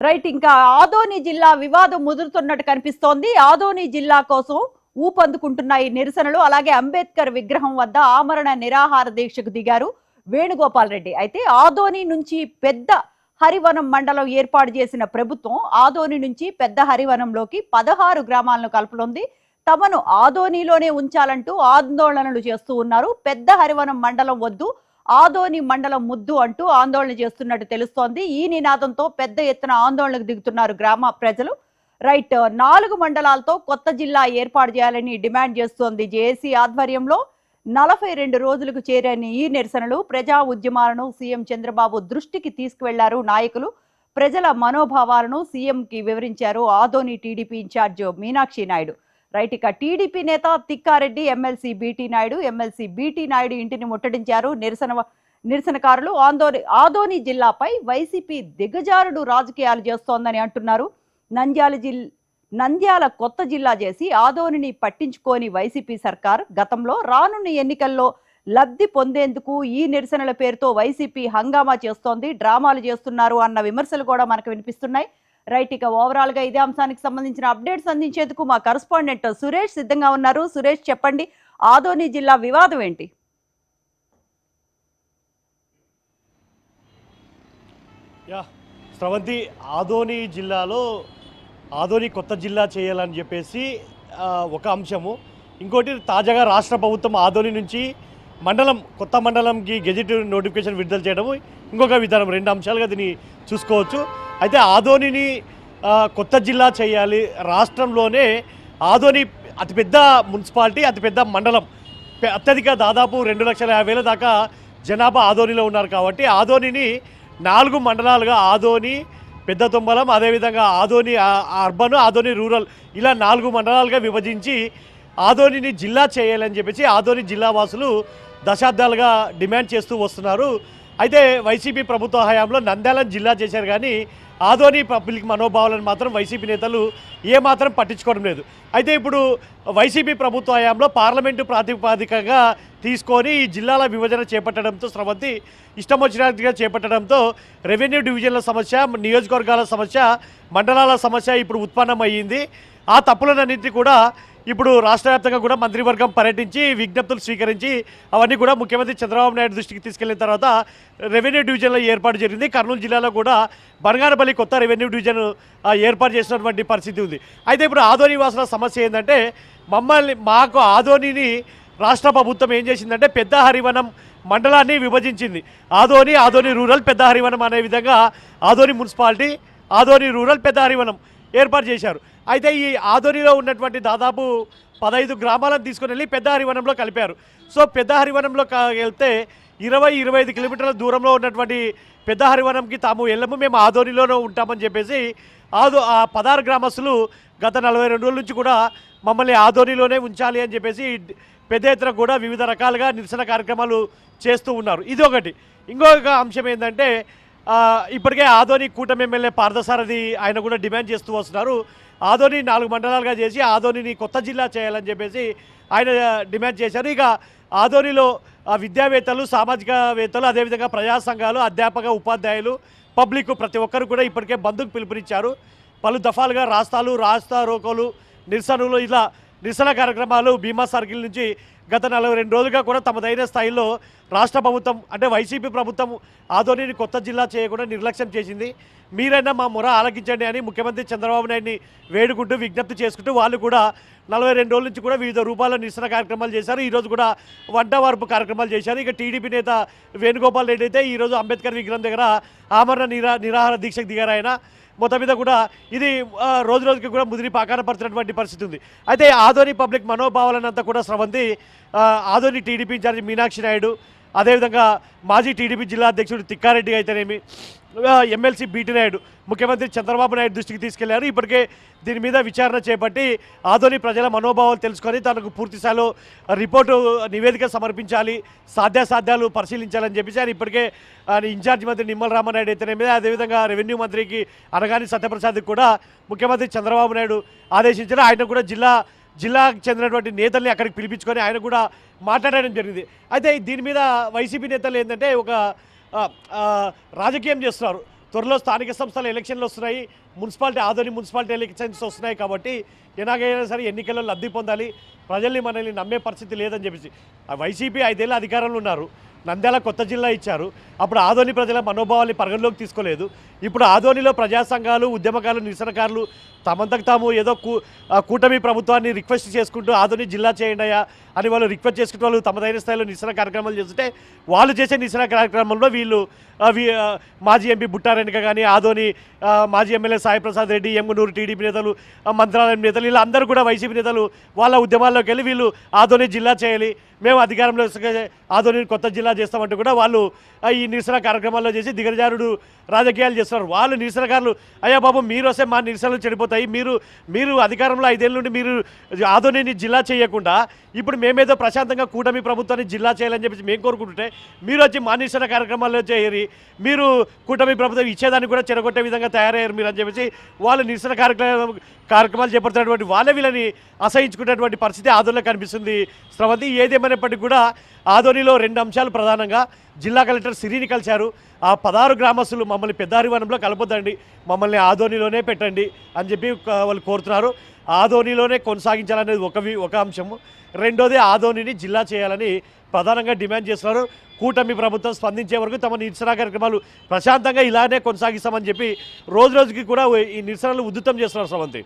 Right. ఇంకా ఆదోని జిల్లా వివాదం ముదురుతున్నట్టు కనిపిస్తోంది. ఆదోని జిల్లా కోసం ఊపందుకుంటున్న ఈ నిరసనలు, అలాగే అంబేద్కర్ విగ్రహం వద్ద ఆమరణ నిరాహార దీక్షకు దిగారు వేణుగోపాల్ రెడ్డి. అయితే ఆదోని నుంచి పెద్ద హరివనం మండలం ఏర్పాటు చేసిన ప్రభుత్వం ఆదోని నుంచి పెద్ద హరివనంలోకి 16 గ్రామాలను కలుపుతోంది. తమను ఆదోనిలోనే ఉంచాలంటూ ఆందోళనలు చేస్తూ ఉన్నారు. పెద్ద హరివనం మండలం వద్దు, ఆదోని మండలం ముద్దు అంటూ ఆందోళన చేస్తున్నట్టు తెలుస్తోంది. ఈ నినాదంతో పెద్ద ఎత్తున ఆందోళనకు దిగుతున్నారు గ్రామ ప్రజలు. రైట్. 4 మండలాలతో కొత్త జిల్లా ఏర్పాటు చేయాలని డిమాండ్ చేస్తోంది జేఏసీ ఆధ్వర్యంలో. 42 రోజులకు చేరిన ఈ నిరసనలు ప్రజా ఉద్యమాలను సీఎం చంద్రబాబు దృష్టికి తీసుకువెళ్లారు నాయకులు. ప్రజల మనోభావాలను సీఎంకి వివరించారు ఆదోని టీడీపీ ఇన్ఛార్జ్ మీనాక్షి నాయుడు. రైట్. ఇక టీడీపీ నేత తిక్కారెడ్డి ఎమ్మెల్సీ బీటీ నాయుడు ఇంటిని ముట్టడించారు నిరసనకారులు. ఆదోని జిల్లాపై వైసీపీ దిగజారుడు రాజకీయాలు చేస్తోందని అంటున్నారు. నంద్యాల కొత్త జిల్లా చేసి ఆదోనిని పట్టించుకోని వైసీపీ సర్కార్ గతంలో రానున్న ఎన్నికల్లో లబ్ధి పొందేందుకు ఈ నిరసనల పేరుతో వైసీపీ హంగామా చేస్తోంది, డ్రామాలు చేస్తున్నారు అన్న విమర్శలు కూడా మనకు వినిపిస్తున్నాయి. రైట్. ఇక ఓవరాల్ గా ఇదే అంశానికి సంబంధించిన అప్డేట్స్ అందించేందుకు మా కరెస్పాండెంట్ సురేష్ సిద్ధంగా ఉన్నారు. సురేష్, చెప్పండి, ఆదోని జిల్లా వివాదం ఏంటి? స్రవంతి, ఆదోని జిల్లాలో ఆదోని కొత్త జిల్లా చేయాలని చెప్పేసి ఒక అంశము. ఇంకోటి, తాజాగా రాష్ట్ర ప్రభుత్వం ఆదోని నుంచి కొత్త మండలంకి గెజెట్ నోటిఫికేషన్ విడుదల చేయడము ఇంకొక విధానం. 2 అంశాలుగా దీన్ని చూసుకోవచ్చు. అయితే ఆదోనిని కొత్త జిల్లా చేయాలి. రాష్ట్రంలోనే ఆదోని అతిపెద్ద మున్సిపాలిటీ, అతిపెద్ద మండలం, అత్యధిక దాదాపు 2,50,000 దాకా జనాభా ఆదోనిలో ఉన్నారు. కాబట్టి ఆదోనిని 4 మండలాలుగా, ఆదోని, పెద్ద తుమ్మలం, అదేవిధంగా ఆదోని అర్బన్, ఆదోని రూరల్, ఇలా 4 మండలాలుగా విభజించి ఆదోనిని జిల్లా చేయాలని చెప్పేసి ఆదోని జిల్లా వాసులు దశాబ్దాలుగా డిమాండ్ చేస్తూ వస్తున్నారు. అయితే వైసీపీ ప్రభుత్వ హయాంలో నంద్యాలను జిల్లా చేశారు, కానీ ఆదోని పబ్లిక్ మనోభావాలను మాత్రం వైసీపీ నేతలు ఏమాత్రం పట్టించుకోవడం లేదు. అయితే ఇప్పుడు వైసీపీ ప్రభుత్వ హయాంలో పార్లమెంటు ప్రాతిపదికగా తీసుకొని ఈ జిల్లాల విభజన చేపట్టడంతో, స్రవంతి, ఇష్టం వచ్చినట్టుగా చేపట్టడంతో రెవెన్యూ డివిజన్ల సమస్య, నియోజకవర్గాల సమస్య, మండలాల సమస్య ఇప్పుడు ఉత్పన్నమయ్యింది. ఆ తప్పులన్నింటినీ కూడా ఇప్పుడు రాష్ట్ర వ్యాప్తంగా కూడా మంత్రివర్గం పర్యటించి విజ్ఞప్తులు స్వీకరించి అవన్నీ కూడా ముఖ్యమంత్రి చంద్రబాబు నాయుడు దృష్టికి తీసుకెళ్లిన తర్వాత రెవెన్యూ డివిజన్లో ఏర్పాటు జరిగింది. కర్నూలు జిల్లాలో కూడా బనగానపల్లి కొత్త రెవెన్యూ డివిజన్ ఏర్పాటు చేసినటువంటి పరిస్థితి ఉంది. అయితే ఇప్పుడు ఆదోని వాసుల సమస్య ఏంటంటే, మాకు ఆదోనిని రాష్ట్ర ప్రభుత్వం ఏం చేసిందంటే పెద్ద హరివనం మండలాన్ని విభజించింది. ఆదోని రూరల్, పెద్ద హరివనం అనే విధంగా ఆదోని మున్సిపాలిటీ, ఆదోని రూరల్, పెద్ద హరివనం ఏర్పాటు చేశారు. అయితే ఈ ఆదోనిలో ఉన్నటువంటి దాదాపు 15 గ్రామాలను తీసుకుని వెళ్ళి పెద్ద హరివనంలో కలిపారు. సో పెద్ద హరివనంలో వెళ్తే 20-25 కిలోమీటర్ల దూరంలో ఉన్నటువంటి పెద్ద హరివనంకి తాము వెళ్ళము, మేము ఆదోనిలోనే ఉంటామని చెప్పేసి ఆ 16 గ్రామస్తులు గత 42 రోజుల నుంచి కూడా మమ్మల్ని ఆదోనిలోనే ఉంచాలి అని చెప్పేసి పెద్ద ఎత్తున కూడా వివిధ రకాలుగా నిరసన కార్యక్రమాలు చేస్తూ ఉన్నారు. ఇది ఒకటి. ఇంకొక అంశం ఏంటంటే, ఇప్పటికే ఆదోని కూటమి ఎమ్మెల్యే పార్థసారథి ఆయన కూడా డిమాండ్ చేస్తూ వస్తున్నారు. ఆదోని 4 మండలాలుగా చేసి ఆదోనిని కొత్త జిల్లా చేయాలని చెప్పేసి ఆయన డిమాండ్ చేశారు. ఇక ఆదోనిలో విద్యావేత్తలు, సామాజికవేత్తలు, అదేవిధంగా ప్రజా సంఘాలు, అధ్యాపక, ఉపాధ్యాయులు, పబ్లిక్ ప్రతి ఒక్కరు కూడా ఇప్పటికే బంద్కు పిలుపునిచ్చారు. పలు దఫాలుగా రాస్తా రోకోలు, నిరసనలు, ఇలా నిరసన కార్యక్రమాలు భీమా సర్కిల్ నుంచి గత 42 రోజులుగా కూడా తమదైన స్థాయిలో రాష్ట్ర ప్రభుత్వం అంటే వైసీపీ ప్రభుత్వం ఆదోనిని కొత్త జిల్లా చేయకుండా నిర్లక్ష్యం చేసింది. మీరైనా మా మొర ఆలకించండి అని ముఖ్యమంత్రి చంద్రబాబు నాయుడిని వేడుకుంటూ విజ్ఞప్తి చేసుకుంటూ వాళ్ళు కూడా 42 రోజుల నుంచి కూడా వివిధ రూపాల నిరసన కార్యక్రమాలు చేశారు. ఈరోజు కూడా వంట వార్పు కార్యక్రమాలు చేశారు. ఇక టీడీపీ నేత వేణుగోపాల్ రెడ్డి అయితే ఈరోజు అంబేద్కర్ విగ్రహం దగ్గర ఆమరణ నిరాహార దీక్షకు దిగారు. ఆయన మొత్తం మీద కూడా ఇది రోజు రోజుకి కూడా ముదిరి పాకాన పడుతున్నటువంటి పరిస్థితి ఉంది. అయితే ఆదోని పబ్లిక్ మనోభావాలనంతా కూడా స్రవంతి, ఆదోని టీడీపీ ఇన్ఛార్జి మీనాక్షి నాయుడు, అదేవిధంగా మాజీ టీడీపీ జిల్లా అధ్యక్షుడు తిక్కారెడ్డి అయితేనేమి, ఎమ్మెల్సీ బీటీ నాయుడు ముఖ్యమంత్రి చంద్రబాబు నాయుడు దృష్టికి తీసుకెళ్లారు. ఇప్పటికే దీని మీద విచారణ చేపట్టి ఆదోని ప్రజల మనోభావాలు తెలుసుకొని తనకు పూర్తిస్థాయిలో రిపోర్టు నివేదిక సమర్పించాలి, సాధ్యాసాధ్యాలు పరిశీలించాలని చెప్పేసి ఆయన ఇప్పటికే ఇన్ఛార్జ్ మంత్రి నిమ్మల రామానాయుడు అయితేనేమి, అదేవిధంగా రెవెన్యూ మంత్రికి అనగాని సత్యప్రసాద్కి కూడా ముఖ్యమంత్రి చంద్రబాబు నాయుడు ఆదేశించారు. ఆయన కూడా జిల్లాకు చెందినటువంటి నేతల్ని అక్కడికి పిలిపించుకొని ఆయన కూడా మాట్లాడడం జరిగింది. అయితే దీని మీద వైసీపీ నేతలు ఏంటంటే ఒక రాజకీయం చేస్తున్నారు. త్వరలో స్థానిక సంస్థల ఎలక్షన్లు వస్తున్నాయి, మున్సిపాలిటీ ఆదోని మున్సిపాలిటీ ఎలక్షన్స్ వస్తున్నాయి కాబట్టి ఎలాగైనా సరే ఎన్నికల్లో లబ్ధి పొందాలి, ప్రజల్ని మనల్ని నమ్మే పరిస్థితి లేదని చెప్పేసి వైసీపీ 5 ఏళ్ళ అధికారంలో ఉన్నారు. నంద్యాల కొత్త జిల్లా ఇచ్చారు, అప్పుడు ఆదోని ప్రజల మనోభావాల్ని పరిగణలోకి తీసుకోలేదు. ఇప్పుడు ఆదోనిలో ప్రజా సంఘాలు, ఉద్యమకారులు, నిరసనకారులు తమంతకు తాము ఏదో కూటమి ప్రభుత్వాన్ని రిక్వెస్ట్ చేసుకుంటూ ఆదోని జిల్లా చేయండి అయ్యా అని వాళ్ళు రిక్వెస్ట్ చేసుకుంటూ వాళ్ళు తమదైన స్థాయిలో నిరసన కార్యక్రమాలు చేస్తుంటే వాళ్ళు చేసే నిరసన కార్యక్రమంలో వీళ్ళు మాజీ ఎంపీ బుట్టారెడ్డి కానీ, ఆదోని మాజీ ఎమ్మెల్యే సాయిప్రసాద్ రెడ్డి, ఎమ్మునూరు టీడీపీ నేతలు, మంత్రాలయం నేతలు ఇలా అందరూ కూడా వైసీపీ నేతలు వాళ్ళ ఉద్యమాల్లోకి వెళ్ళి వీళ్ళు ఆదోని జిల్లా చేయాలి, మేము అధికారంలో ఆదోని కొత్త జిల్లా చేస్తామంటూ కూడా వాళ్ళు ఈ నిరసన కార్యక్రమాల్లో చేసి దిగజారుడు రాజకీయాలు చేస్తున్నారు. వాళ్ళు నిరసనకారులు అయ్యా బాబు మీరు వస్తే మా నిరసనలు చెడిపోతాయి, మీరు అధికారంలో 5 ఏళ్ళ నుండి మీరు ఆదోనిని జిల్లా చేయకుండా ఇప్పుడు మేమేదో ప్రశాంతంగా కూటమి ప్రభుత్వాన్ని జిల్లా చేయాలని చెప్పేసి మేము కోరుకుంటుంటే మీరు వచ్చి మా నిరసన కార్యక్రమాల్లో చేయరి, మీరు కూటమి ప్రభుత్వం ఇచ్చేదాన్ని కూడా చెరగొట్టే విధంగా తయారయ్యారు మీరు అని చెప్పేసి వాళ్ళు నిరసన కార్యక్రమాలు చేపడుతున్నటువంటి వాళ్ళే వీళ్ళని అసహించుకునేటువంటి పరిస్థితి ఆదోనిలో కనిపిస్తుంది. స్రవంతి, ఏదేమైనప్పటికీ కూడా ఆదోనిలో 2 అంశాలు ప్రధానంగా జిల్లా కలెక్టర్ సిరిని కలిశారు. ఆ 16 గ్రామస్తులు మమ్మల్ని పెద్దారివనంలో కలపొద్దండి, మమ్మల్ని ఆదోనిలోనే పెట్టండి అని చెప్పి వాళ్ళు కోరుతున్నారు. ఆదోనిలోనే కొనసాగించాలనేది ఒక అంశము. రెండోది ఆదోనిని జిల్లా చేయాలని ప్రధానంగా డిమాండ్ చేస్తున్నారు. కూటమి ప్రభుత్వం స్పందించే వరకు తమ నిరసన కార్యక్రమాలు ప్రశాంతంగా ఇలానే కొనసాగిస్తామని చెప్పి రోజు రోజుకి కూడా ఈ నిరసనలు ఉధృతం చేస్తున్నారు. స్రవంతి.